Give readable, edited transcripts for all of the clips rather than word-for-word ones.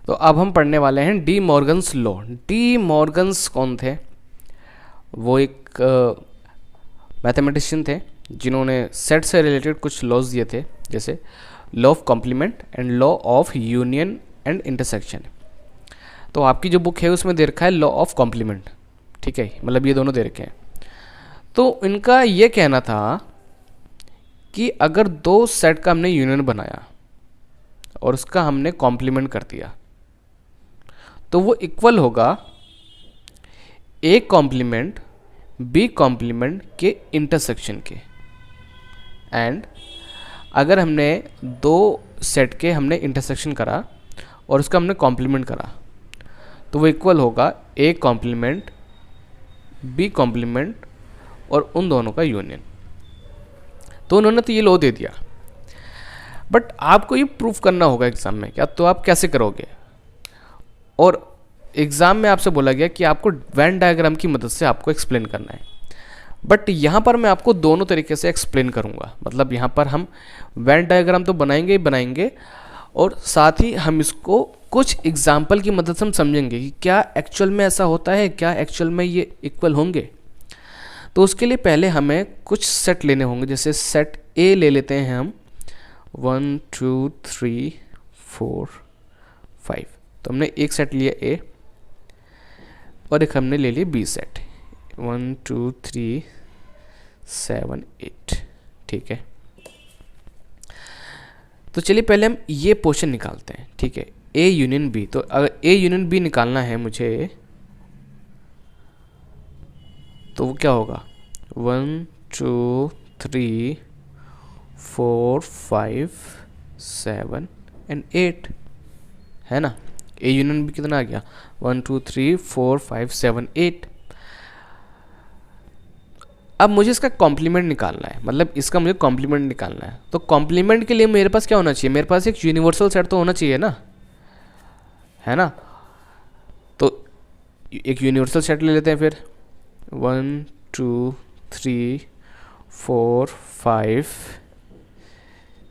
तो अब हम पढ़ने वाले हैं D Morgan's law. D Morgan's कौन थे? वो एक मैथमेटिशियन थे जिन्होंने सेट से रिलेटेड कुछ लॉज दिए थे, जैसे law of complement and law of union and intersection. तो आपकी जो बुक है उसमें दे रखा है लॉ ऑफ कॉम्प्लीमेंट, ठीक है, मतलब ये दोनों दे रखे हैं। तो इनका ये कहना था कि अगर दो सेट का हमने यूनियन बनाया और उसका हमने कॉम्प्लीमेंट कर दिया तो वो इक्वल होगा ए कॉम्प्लीमेंट बी कॉम्प्लीमेंट के इंटरसेक्शन के। एंड अगर हमने दो सेट के हमने इंटरसेक्शन करा और उसका हमने कॉम्प्लीमेंट करा तो वो इक्वल होगा ए कॉम्प्लीमेंट बी कॉम्प्लीमेंट और उन दोनों का यूनियन। तो उन्होंने तो ये लॉ दे दिया, बट आपको ये प्रूफ करना होगा एग्जाम में। क्या तो आप कैसे करोगे? और एग्जाम में आपसे बोला गया कि आपको वेन डायग्राम की मदद से आपको एक्सप्लेन करना है, बट यहाँ पर मैं आपको दोनों तरीके से एक्सप्लेन करूँगा। मतलब यहाँ पर हम वेन डायग्राम तो बनाएंगे ही बनाएंगे और साथ ही हम इसको कुछ एग्जाम्पल की मदद से हम समझेंगे कि क्या एक्चुअल में ऐसा होता है, क्या एक्चुअल में ये इक्वल होंगे। तो उसके लिए पहले हमें कुछ सेट लेने होंगे। जैसे सेट ए ले लेते हैं हम 1 2 3 4 5। तो हमने एक सेट लिया ए और एक हमने ले लिया बी सेट 1 2 3 7 8, ठीक है। तो चलिए पहले हम ये पोर्शन निकालते हैं, ठीक है, ए यूनियन बी। तो अगर ए यूनियन बी निकालना है मुझे तो वो क्या होगा 1 2 3 4 5 7 एंड 8, है ना। ए यूनियन बी कितना आ गया 1 2 3 4 5 7 8। अब मुझे इसका कॉम्प्लीमेंट निकालना है, मतलब इसका मुझे कॉम्प्लीमेंट निकालना है। तो कॉम्प्लीमेंट के लिए मेरे पास क्या होना चाहिए? मेरे पास एक यूनिवर्सल सेट तो होना चाहिए ना, है ना। तो एक यूनिवर्सल सेट ले लेते हैं फिर 1 2 3 4 5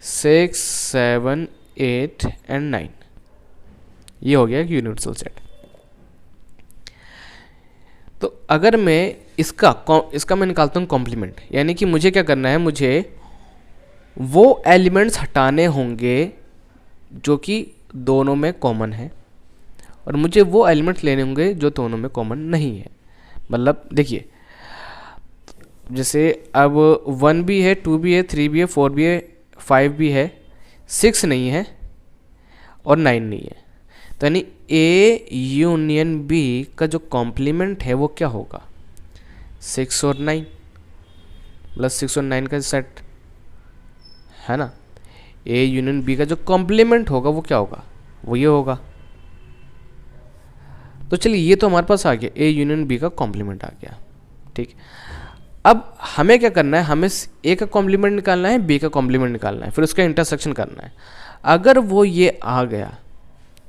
6 7 8 एंड 9। ये हो गया एक यूनिवर्सल सेट। तो अगर मैं इसका मैं निकालता हूँ कॉम्प्लीमेंट, यानी कि मुझे क्या करना है, मुझे वो एलिमेंट्स हटाने होंगे जो कि दोनों में कॉमन है और मुझे वो एलिमेंट्स लेने होंगे जो दोनों में कॉमन नहीं है। मतलब देखिए, जैसे अब 1 भी है 2 भी है 3 भी है 4 भी है 5 भी है 6 नहीं है और 9 नहीं है। तो यानी ए यूनियन बी का जो कॉम्प्लीमेंट है वो क्या होगा 6 और 9, प्लस 6 और 9 का सेट, है ना। ए यूनियन बी का जो कॉम्प्लीमेंट होगा वो क्या होगा, वो ये होगा। तो चलिए ये तो हमारे पास आ गया, ए यूनियन बी का कॉम्प्लीमेंट आ गया, ठीक। अब हमें क्या करना है, हमें ए का कॉम्प्लीमेंट निकालना है, बी का कॉम्प्लीमेंट निकालना है, फिर उसका इंटरसेक्शन करना है। अगर वो ये आ गया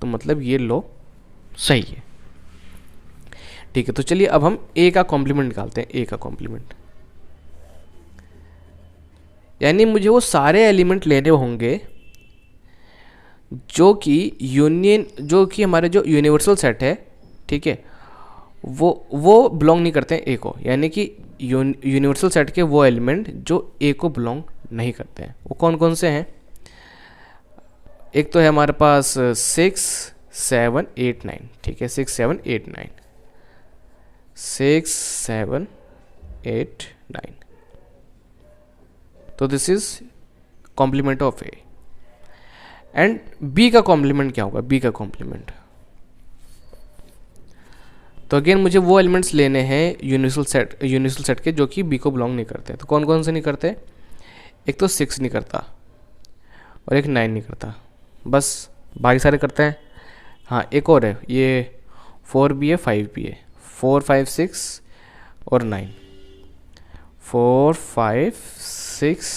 तो मतलब ये लो सही है, ठीक है। तो चलिए अब हम ए का कॉम्प्लीमेंट निकालते हैं। ए का कॉम्प्लीमेंट यानी मुझे वो सारे एलिमेंट लेने होंगे जो कि हमारे जो यूनिवर्सल सेट है, ठीक है, वो बिलोंग नहीं करते हैं ए को। यानी कि यूनिवर्सल सेट के वो एलिमेंट जो ए को बिलोंग नहीं करते हैं, वो कौन कौन से हैं? एक तो है हमारे पास 6 7 8 9, ठीक है, 6 7 8 9 6 7 8 9। तो this is complement of A. And B का कॉम्प्लीमेंट क्या होगा? बी का कॉम्प्लीमेंट, तो अगेन मुझे वो एलिमेंट्स लेने हैं यूनिवर्सल सेट के जो कि बी को बिलोंग नहीं करते। तो कौन कौन से नहीं करते? एक तो 6 नहीं करता और एक 9 नहीं करता, बस बाकी सारे करते हैं। हाँ एक और है, ये 4 भी है 5 भी है, 4 5 6 और 9, 4 5 6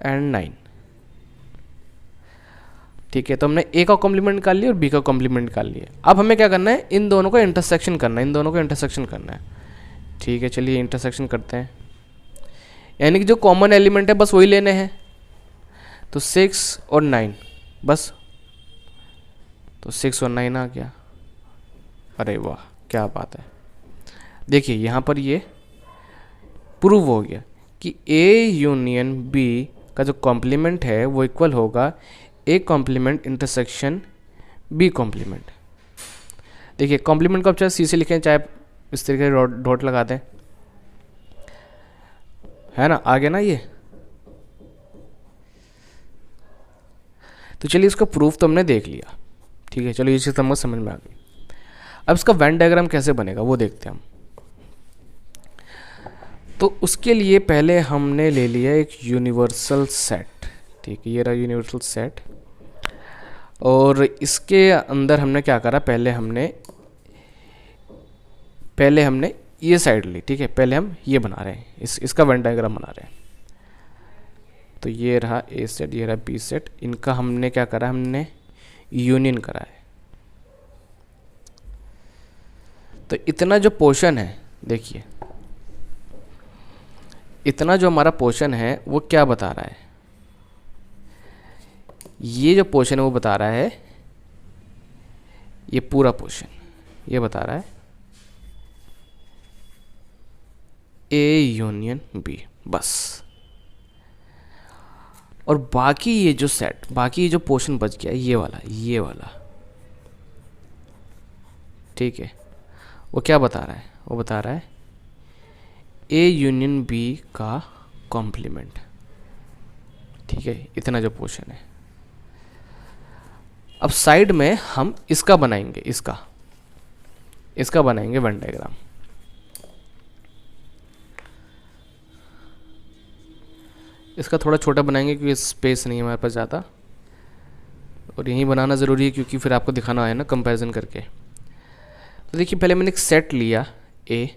एंड 9, ठीक है। तो हमने ए का कॉम्प्लीमेंट निकाल लिया और बी का कॉम्प्लीमेंट निकाल लिया। अब हमें क्या करना है, इन दोनों का इंटरसेक्शन करना है, इन दोनों का इंटरसेक्शन करना है, ठीक है। चलिए इंटरसेक्शन करते हैं, यानी कि जो कॉमन एलिमेंट है बस वही लेने हैं। तो 6 और 9 बस तो 6 और 9 आ गया। अरे वाह, क्या बात है। देखिए यहाँ पर ये प्रूव हो गया कि ए यूनियन बी का जो कॉम्प्लीमेंट है वो इक्वल होगा A complement intersection B complement. देखिए कॉम्प्लीमेंट को आप चाहे सी से लिखें, चाहे इस तरीके से डॉट लगा दें, है ना, आ गया ना ये। तो चलिए इसका प्रूफ तो हमने देख लिया, ठीक है। चलो ये चीज़ हमको समझ में आ गई। अब इसका वेन डायग्राम कैसे बनेगा वो देखते हैं हम। तो उसके लिए पहले हमने ले लिया एक यूनिवर्सल सेट, ठीक है, ये रहा यूनिवर्सल सेट। और इसके अंदर हमने क्या करा, पहले हमने ये साइड ली, ठीक है। पहले हम ये बना रहे हैं, इसका वेन डायग्राम बना रहे हैं। तो ये रहा ए सेट, ये रहा बी सेट, इनका हमने क्या करा, हमने यूनियन करा है। तो इतना जो पोर्शन है, देखिए इतना जो हमारा पोर्शन है वो क्या बता रहा है, ये जो पोर्शन है वो बता रहा है, ये पूरा पोर्शन ये बता रहा है ए यूनियन बी, बस। और बाकी ये जो सेट, बाकी ये जो पोर्शन बच गया ये वाला, ठीक है, वो क्या बता रहा है, वो बता रहा है ए यूनियन बी का कॉम्प्लीमेंट, ठीक है, इतना जो पोर्शन है। अब साइड में हम इसका बनाएंगे, इसका बनाएंगे वेन डायग्राम। इसका थोड़ा छोटा बनाएंगे क्योंकि स्पेस नहीं है हमारे पास ज़्यादा, और यहीं बनाना ज़रूरी है क्योंकि फिर आपको दिखाना है ना कंपैरिजन करके। तो देखिए पहले मैंने एक सेट लिया ए,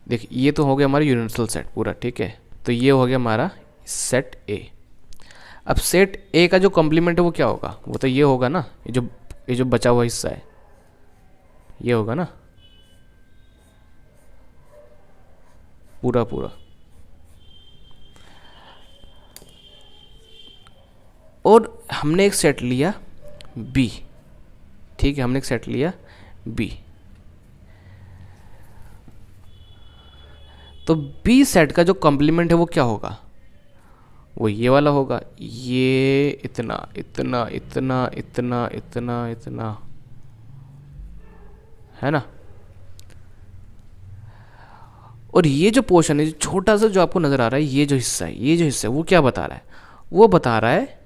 देखिए ये तो हो गया हमारा यूनिवर्सल सेट पूरा, ठीक है। तो ये हो गया हमारा सेट ए। अब सेट ए का जो कॉम्प्लीमेंट है वो क्या होगा, वो तो ये होगा ना, ये जो बचा हुआ हिस्सा है ये होगा ना, पूरा। और हमने एक सेट लिया बी, ठीक है, हमने एक सेट लिया बी। तो बी सेट का जो कॉम्प्लीमेंट है वो क्या होगा, वो ये वाला होगा, ये इतना, है ना। और ये जो पोर्शन है, छोटा सा जो आपको नजर आ रहा है, ये जो हिस्सा है वो क्या बता रहा है, वो बता रहा है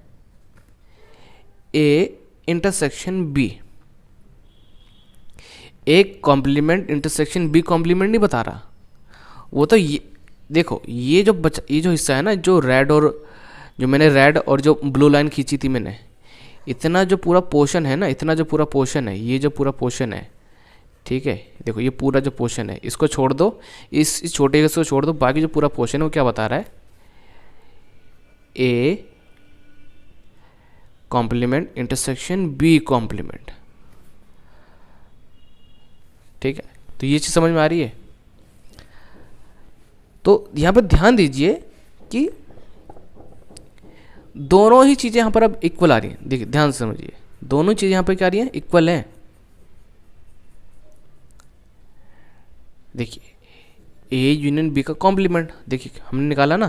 ए इंटरसेक्शन बी, एक कॉम्प्लीमेंट इंटरसेक्शन बी कॉम्प्लीमेंट नहीं बता रहा। वो तो ये देखो, ये जो हिस्सा है ना, जो रेड और जो मैंने रेड और जो ब्लू लाइन खींची थी मैंने, इतना जो पूरा पोर्शन है ना, इतना जो पूरा पोर्शन है, ये जो पूरा पोर्शन है, ठीक है, देखो ये पूरा जो पोर्शन है इसको छोड़ दो, इस छोटे हिस्से को छोड़ दो, बाकी जो पूरा पोर्शन है वो क्या बता रहा है, A complement intersection B complement, ठीक है। तो ये चीज़ समझ में आ रही है। तो यहां पर ध्यान दीजिए कि दोनों ही चीजें यहां पर अब इक्वल आ रही हैं। देखिए ध्यान से समझिए, दोनों चीजें यहां पर क्या आ रही हैं, इक्वल हैं। देखिए ए यूनियन बी का कॉम्प्लीमेंट देखिए हमने निकाला ना।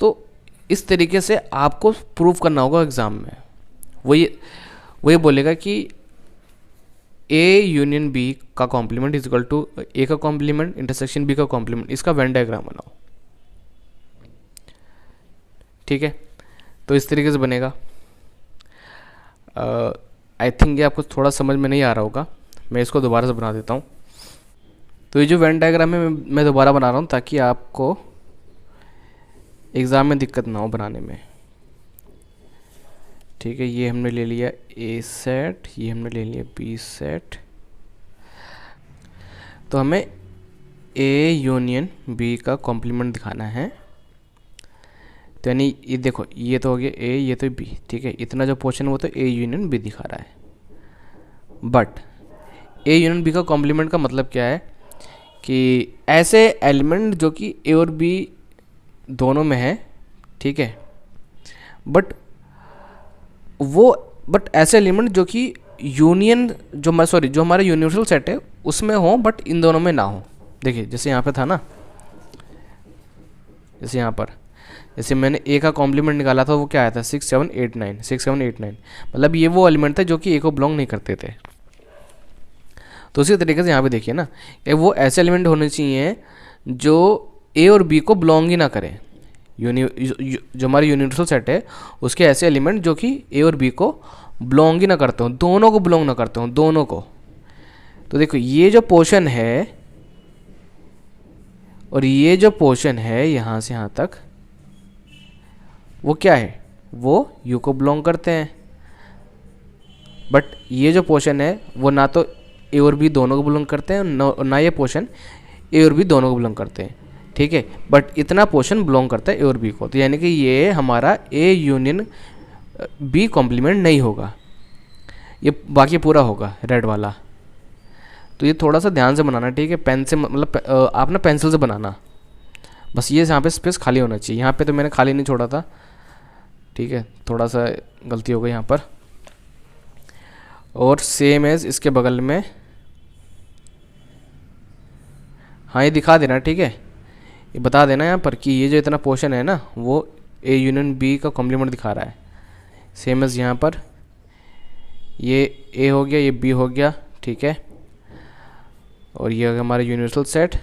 तो इस तरीके से आपको प्रूव करना होगा एग्जाम में। वो ये बोलेगा कि ए यूनियन बी का कॉम्प्लीमेंट इज इक्वल टू ए का कॉम्प्लीमेंट इंटरसेक्शन बी का कॉम्प्लीमेंट, इसका वेन डायग्राम बनाओ, ठीक है। तो इस तरीके से बनेगा। आई थिंक ये आपको थोड़ा समझ में नहीं आ रहा होगा, मैं इसको दोबारा से बना देता हूँ। तो ये जो वेन डायग्राम है मैं दोबारा बना रहा हूँ ताकि आपको एग्ज़ाम में दिक्कत ना हो बनाने में, ठीक है। ये हमने ले लिया ए सेट, ये हमने ले लिया बी सेट। तो हमें ए यूनियन बी का कॉम्प्लीमेंट दिखाना है। तो यानी ये देखो, ये तो हो गया ए, ये तो बी, ठीक है। इतना जो पोर्शन है वो तो ए यूनियन बी दिखा रहा है। बट ए यूनियन बी का कॉम्प्लीमेंट का मतलब क्या है कि ऐसे एलिमेंट जो कि ए और बी दोनों में है, ठीक है, बट ऐसे एलिमेंट जो कि यूनियन जो हमारा यूनिवर्सल सेट है उसमें हो बट इन दोनों में ना हो। देखिए जैसे यहाँ पे था ना, जैसे यहाँ पर जैसे मैंने ए का कॉम्प्लीमेंट निकाला था, वो क्या आया था 6 7 8 9, 6 7 8 9, मतलब ये वो एलिमेंट थे जो कि ए को बिलोंग नहीं करते थे। तो उसी तरीके से यहाँ पे देखिए ना, वो ऐसे एलिमेंट होने चाहिए जो ए और बी को बिलोंग ही ना करें। जो हमारा यूनिवर्सल सेट है उसके ऐसे एलिमेंट जो कि ए और बी को बिलोंग ही ना करते हो, दोनों को बिलोंग ना करते हो, दोनों को। तो देखो ये जो पोर्शन है और ये जो पोर्शन है यहाँ से यहाँ तक, वो क्या है, वो यू को बिलोंग करते हैं। बट ये जो पोर्शन है वो ना तो ए और बी दोनों को बिलोंग करते हैं, ना ये पोर्शन ए और बी दोनों को बिलोंग करते हैं, ठीक है। बट इतना पोर्शन बिलोंग करता है ए और बी को, तो यानी कि ये हमारा ए यूनियन बी कॉम्प्लीमेंट नहीं होगा, ये बाकी पूरा होगा रेड वाला। तो ये थोड़ा सा ध्यान से बनाना, ठीक है। पेन से मतलब आप ना पेंसिल से बनाना, बस ये यहाँ पे स्पेस खाली होना चाहिए। यहाँ पे तो मैंने खाली नहीं छोड़ा था, ठीक है, थोड़ा सा गलती हो गई यहाँ पर। और सेम एज इसके बगल में, हाँ ये दिखा देना, ठीक है, ये बता देना यहाँ पर कि ये जो इतना पोर्शन है ना वो ए यूनियन बी का कॉम्प्लीमेंट दिखा रहा है। सेम एज यहाँ पर ये ए हो गया, ये बी हो गया, ठीक है, और ये हो गया हमारा यूनिवर्सल सेट।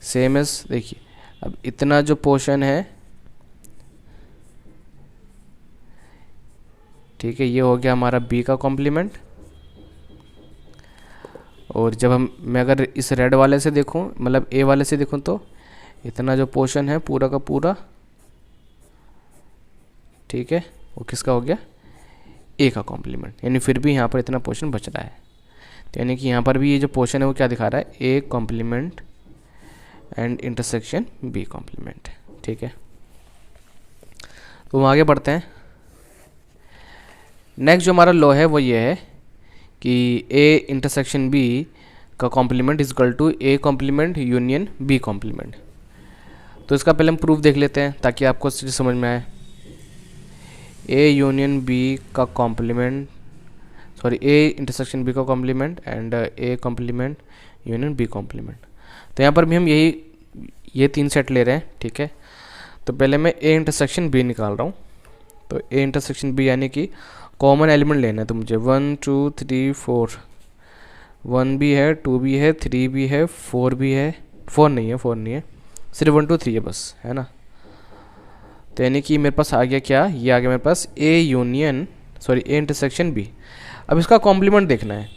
सेम एज देखिए अब इतना जो पोर्शन है, ठीक है, ये हो गया हमारा बी का कॉम्प्लीमेंट। और जब मैं अगर इस रेड वाले से देखूं, मतलब ए वाले से देखूं, तो इतना जो पोर्शन है पूरा का पूरा, ठीक है, वो किसका हो गया, ए का कॉम्प्लीमेंट। यानी फिर भी यहाँ पर इतना पोर्शन बच रहा है, तो यानी कि यहाँ पर भी ये जो पोर्शन है वो क्या दिखा रहा है, A complement and intersection B complement, ठीक है। तो हम आगे बढ़ते हैं। नेक्स्ट जो हमारा लॉ है वो ये है कि ए इंटरसेक्शन बी का complement is equal to A complement union B complement. तो इसका पहले हम प्रूफ देख लेते हैं ताकि आपको समझ में आए। ए यूनियन बी का complement, sorry A intersection B का complement and A complement union B complement. तो यहाँ पर भी हम ये 3 सेट ले रहे हैं, ठीक है। तो पहले मैं ए इंटरसेक्शन बी निकाल रहा हूँ। तो ए इंटरसेक्शन बी यानी कि कॉमन एलिमेंट लेना है, तो मुझे 1 2 3 4, 1 भी है, 2 भी है, 3 भी है, 4 भी है, 4 नहीं है, सिर्फ 1 2 3 है बस, है ना। तो यानी कि मेरे पास आ गया क्या, ये आ गया मेरे पास ए इंटरसेक्शन बी। अब इसका कॉम्प्लीमेंट देखना है,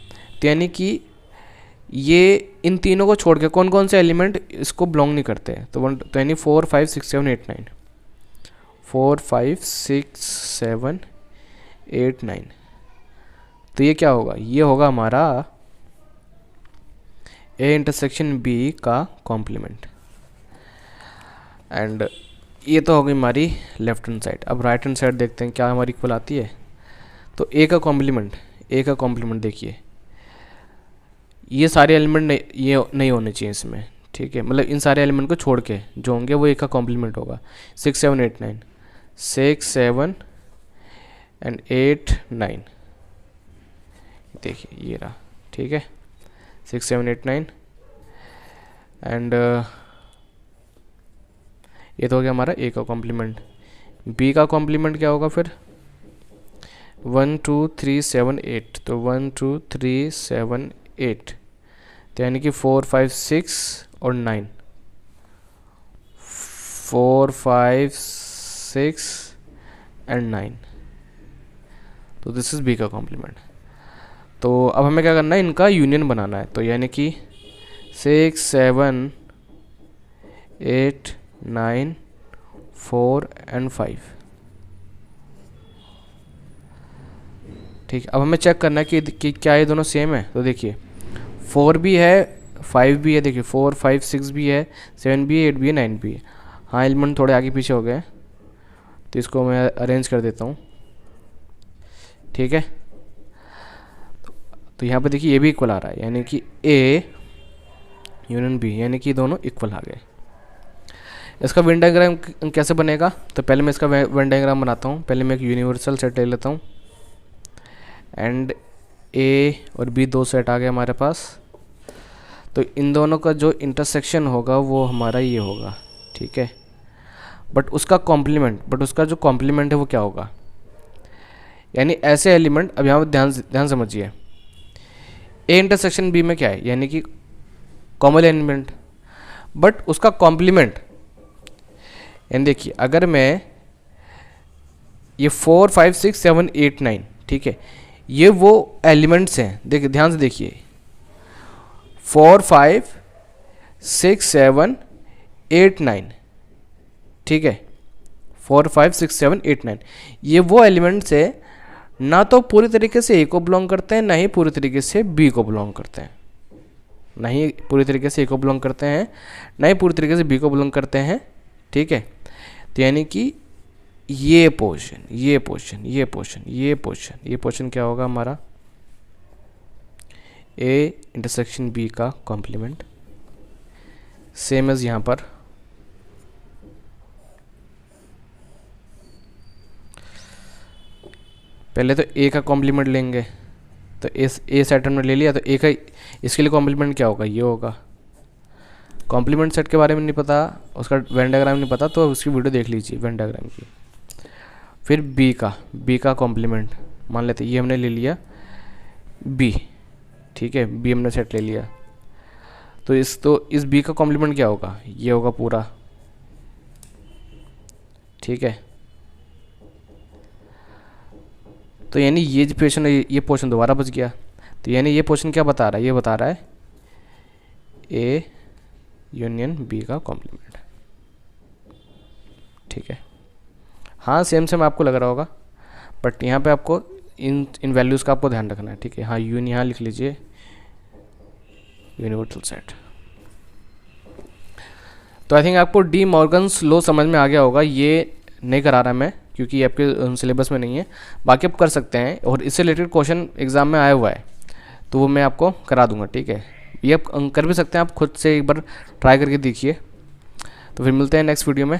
तो यानी कि ये इन तीनों को छोड़ के कौन कौन से एलिमेंट इसको बिलोंग नहीं करते हैं। तो यानी 4 5 6 7 8 9, 4 5 6 7 8 9। तो ये क्या होगा, ये होगा हमारा ए इंटरसेक्शन बी का कॉम्प्लीमेंट। एंड ये तो हो गई हमारी लेफ्ट हैंड साइड। अब राइट हैंड साइड देखते हैं क्या हमारी इक्वल आती है। तो ए का कॉम्प्लीमेंट देखिए, ये सारे एलिमेंट नहीं होने चाहिए इसमें, ठीक है, मतलब इन सारे एलिमेंट को छोड़ के जो होंगे वो ए का कॉम्प्लीमेंट होगा। 6 7 8 9, 6 7 एंड 8 9, देखिए ये रहा, ठीक है, 6 7 8 9 एंड ये तो हो गया हमारा ए का कॉम्प्लीमेंट। बी का कॉम्प्लीमेंट क्या होगा फिर, 1 2 3 7 8, तो 1 2 3 7 8, तो यानी कि 4 5 6 और 9, 4 5 6 एंड 9, तो दिस इज बी का कॉम्प्लीमेंट। तो अब हमें क्या करना है, इनका यूनियन बनाना है। तो यानी कि 6 7 8 9 4 एंड 5, ठीक। अब हमें चेक करना है कि क्या ये दोनों सेम है। तो देखिए 4 भी है, 5 भी है, देखिए 4 5 6 भी है, 7 भी है, 8 भी है, 9 भी है। हाँ एलिमेंट थोड़े आगे पीछे हो गए, तो इसको मैं अरेंज कर देता हूँ, ठीक है। तो यहाँ पे देखिए ये भी इक्वल आ रहा है, यानी कि ए यूनियन बी, यानी कि दोनों इक्वल आ गए। इसका वेन डायग्राम कैसे बनेगा, तो पहले मैं इसका वेन डायग्राम बनाता हूँ। पहले मैं एक यूनिवर्सल सेट ले लेता हूँ एंड ए और बी दो सेट आ गए हमारे पास। तो इन दोनों का जो इंटरसेक्शन होगा वो हमारा ये होगा, ठीक है। बट उसका जो कॉम्प्लीमेंट है वो क्या होगा, यानी ऐसे एलिमेंट, अब यहाँ पर ध्यान समझिए, ए इंटरसेक्शन बी में क्या है, यानी कि कॉमन एलिमेंट, बट उसका कॉम्प्लीमेंट, यानी देखिए अगर मैं ये 4 5 6 7 8 9, ठीक है, ये वो एलिमेंट्स हैं, देखिए ध्यान से देखिए, 4 5 6 7 8 9, ठीक है, 4 5 6 7 8 9, ये वो एलिमेंट्स है ना तो पूरी तरीके से ए को बिलोंग करते हैं, ना ही पूरी तरीके से बी को बिलोंग करते हैं, ना ही पूरी तरीके से ए को बिलोंग करते हैं, ना ही पूरी तरीके से बी को बिलोंग करते हैं, ठीक है। तो यानी कि ये पोर्शन क्या होगा हमारा, ए इंटरसेक्शन बी का कॉम्प्लीमेंट, सेम एज यहाँ पर पहले तो ए का कॉम्प्लीमेंट लेंगे, तो ए सेट हमने ले लिया, तो ए का इसके लिए कॉम्प्लीमेंट क्या होगा, ये होगा। कॉम्प्लीमेंट सेट के बारे में नहीं पता, उसका वेन डायग्राम नहीं पता, तो उसकी वीडियो देख लीजिए वेन डायग्राम की। फिर बी का कॉम्प्लीमेंट मान लेते, ये हमने ले लिया बी, ठीक है, बी हमने सेट ले लिया, तो इस बी का कॉम्प्लीमेंट क्या होगा, ये होगा पूरा, ठीक है। तो यानी ये पोर्शन दोबारा बच गया, तो यानी ये पोर्शन क्या बता रहा है, ये बता रहा है ए यूनियन बी का कॉम्प्लीमेंट, ठीक है। हाँ सेम आपको लग रहा होगा, बट यहाँ पे आपको इन वैल्यूज़ का आपको ध्यान रखना है, ठीक है। हाँ यहाँ लिख लीजिए यूनिवर्सल सेट। तो आई थिंक आपको डी मॉर्गन्स लॉ समझ में आ गया होगा, ये नहीं करा रहा मैं क्योंकि ये आपके सिलेबस में नहीं है, बाकी आप कर सकते हैं, और इससे रिलेटेड क्वेश्चन एग्जाम में आया हुआ है तो वो मैं आपको करा दूंगा, ठीक है। ये आप कर भी सकते हैं, आप खुद से एक बार ट्राई करके देखिए। तो फिर मिलते हैं नेक्स्ट वीडियो में।